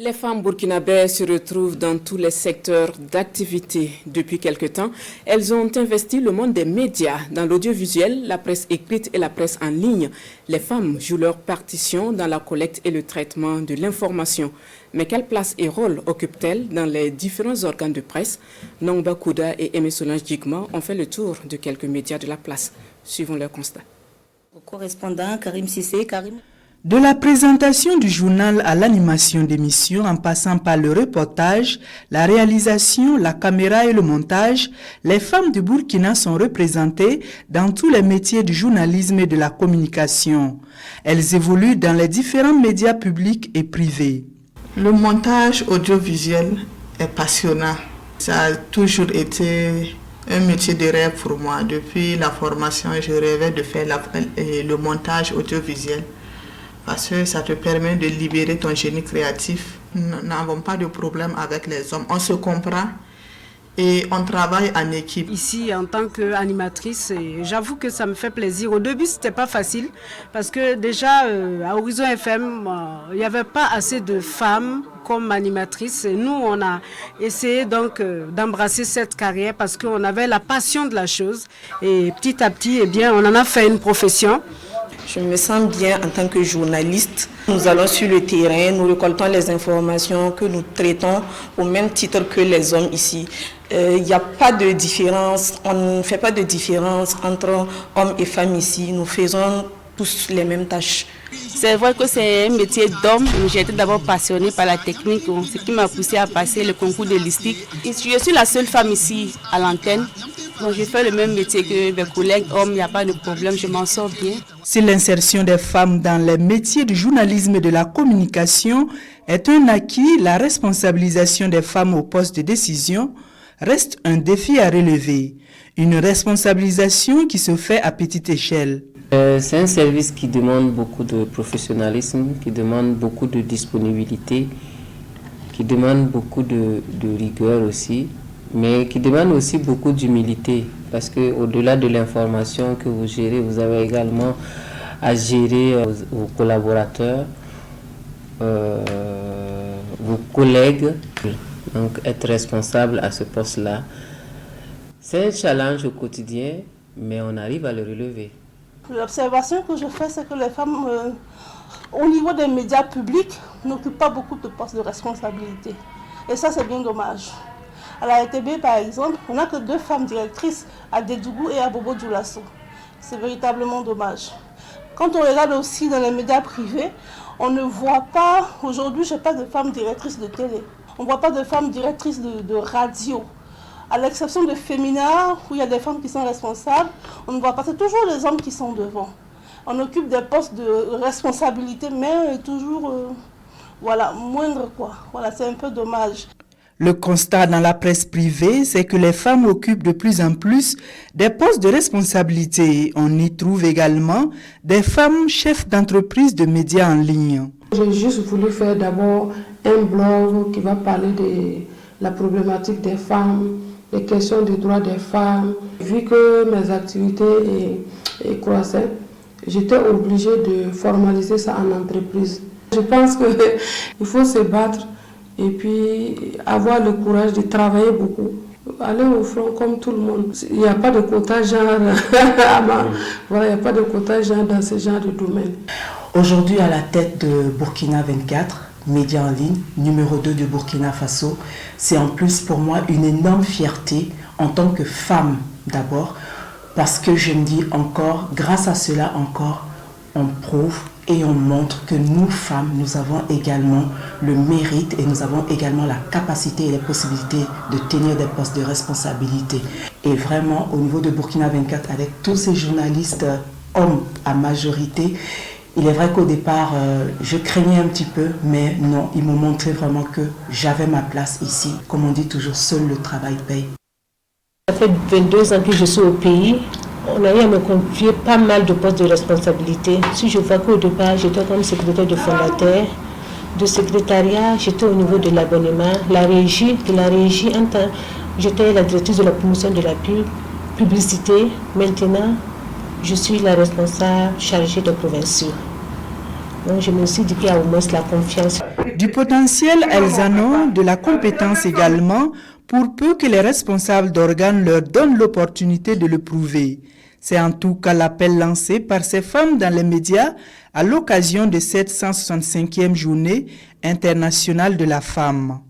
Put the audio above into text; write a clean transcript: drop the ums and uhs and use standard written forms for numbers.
Les femmes burkinabées se retrouvent dans tous les secteurs d'activité. Depuis quelque temps, elles ont investi le monde des médias. Dans l'audiovisuel, la presse écrite et la presse en ligne, les femmes jouent leur partition dans la collecte et le traitement de l'information. Mais quelle place et rôle occupent-elles dans les différents organes de presse? Nongba Kouda et Aimé Solange Djigma ont fait le tour de quelques médias de la place. Suivons leur constat. Correspondant Karim Sissé, Karim. De la présentation du journal à l'animation d'émissions en passant par le reportage, la réalisation, la caméra et le montage, les femmes du Burkina sont représentées dans tous les métiers du journalisme et de la communication. Elles évoluent dans les différents médias publics et privés. Le montage audiovisuel est passionnant. Ça a toujours été un métier de rêve pour moi. Depuis la formation, je rêvais de faire le montage audiovisuel. Parce que ça te permet de libérer ton génie créatif. Nous n'avons pas de problème avec les hommes. On se comprend et on travaille en équipe. Ici, en tant qu'animatrice, j'avoue que ça me fait plaisir. Au début, c'était pas facile parce que déjà, à Horizon FM, il n'y avait pas assez de femmes comme animatrices. Et nous, on a essayé donc d'embrasser cette carrière parce qu'on avait la passion de la chose. Et petit à petit, eh bien, on en a fait une profession. Je me sens bien en tant que journaliste. Nous allons sur le terrain, nous récoltons les informations que nous traitons au même titre que les hommes ici. Il n'y a pas de différence, on ne fait pas de différence entre hommes et femmes ici. Nous faisons tous les mêmes tâches. C'est vrai que c'est un métier d'homme. J'ai été d'abord passionnée par la technique, ce qui m'a poussée à passer le concours de listique. Je suis la seule femme ici à l'antenne. Donc j'ai fait le même métier que mes collègues hommes, il n'y a pas de problème, je m'en sors bien. Si l'insertion des femmes dans les métiers du journalisme et de la communication est un acquis, la responsabilisation des femmes au poste de décision reste un défi à relever. Une responsabilisation qui se fait à petite échelle. C'est un service qui demande beaucoup de professionnalisme, qui demande beaucoup de disponibilité, qui demande beaucoup de rigueur aussi, mais qui demande aussi beaucoup d'humilité, parce qu'au-delà de l'information que vous gérez, vous avez également à gérer vos collaborateurs, vos collègues. Donc être responsable à ce poste-là, c'est un challenge au quotidien, mais on arrive à le relever. L'observation que je fais, c'est que les femmes, au niveau des médias publics, n'occupent pas beaucoup de postes de responsabilité. Et ça, c'est bien dommage. À la RTB, par exemple, on n'a que 2 femmes directrices, à Dédougou et à Bobo Dioulasso. C'est véritablement dommage. Quand on regarde aussi dans les médias privés, on ne voit pas, aujourd'hui, je n'ai pas de femmes directrices de télé. On ne voit pas de femmes directrices de radio. À l'exception de Fémina, où il y a des femmes qui sont responsables, on ne voit pas. C'est toujours les hommes qui sont devant. On occupe des postes de responsabilité, mais toujours moindre, quoi. Voilà, c'est un peu dommage. Le constat dans la presse privée, c'est que les femmes occupent de plus en plus des postes de responsabilité. On y trouve également des femmes chefs d'entreprise de médias en ligne. J'ai juste voulu faire d'abord un blog qui va parler de la problématique des femmes, des questions des droits des femmes. Vu que mes activités croissaient, j'étais obligée de formaliser ça en entreprise. Je pense qu'il faut se battre et puis avoir le courage de travailler beaucoup. Aller au front comme tout le monde. Il n'y a pas de quota genre, voilà, il n'y a pas de quota genre dans ce genre de domaine. Aujourd'hui, à la tête de Burkina 24, média en ligne, numéro 2 de Burkina Faso, c'est en plus pour moi une énorme fierté en tant que femme d'abord, parce que je me dis encore, grâce à cela encore, on prouve et on montre que nous, femmes, nous avons également le mérite et nous avons également la capacité et les possibilités de tenir des postes de responsabilité. Et vraiment, au niveau de Burkina 24, avec tous ces journalistes hommes à majorité, il est vrai qu'au départ, je craignais un petit peu, mais non, ils m'ont montré vraiment que j'avais ma place ici. Comme on dit toujours, seul le travail paye. Ça fait 22 ans que je suis au pays. On a eu à me confier pas mal de postes de responsabilité. Si je vois qu'au départ, j'étais comme secrétaire de fondateur, de secrétariat, j'étais au niveau de l'abonnement, la régie, j'étais la directrice de la promotion de la publicité. Maintenant, je suis la responsable chargée de provinciaux. Donc je me suis dit qu'il y a au moins la confiance. Du potentiel, elles en ont, de la compétence également, pour peu que les responsables d'organes leur donnent l'opportunité de le prouver. C'est en tout cas l'appel lancé par ces femmes dans les médias à l'occasion de cette 165e journée internationale de la femme.